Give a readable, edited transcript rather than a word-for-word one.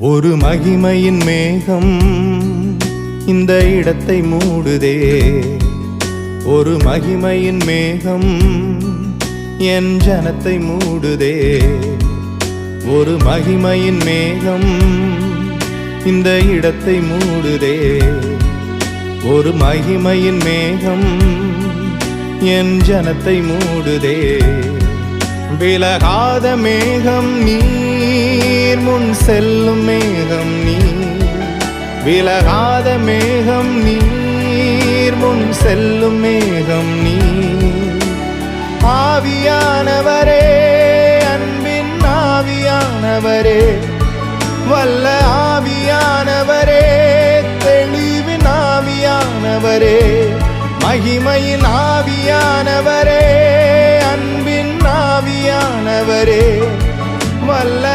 ஒரு மகிமையின் மேகம் இந்த இடத்தை மூடுதே. ஒரு மகிமையின் மேகம் என் ஜனத்தை மூடுதே. ஒரு மகிமையின் மேகம் இந்த இடத்தை மூடுதே. ஒரு மகிமையின் மேகம் என் ஜனத்தை மூடுதே. விலகாத மேகம் நீர், முன் செல்லும் மேகம் நீர். விலகாத மேகம் நீர், முன் செல்லும் மேகம் நீர். ஆவியானவரே, அன்பின் ஆவியானவரே, வல்ல ஆவியானவரே, தெளிவின் ஆவியானவரே, மகிமையின் ஆவியானவரே, அன்பின் ஆவியானவரே, வல்ல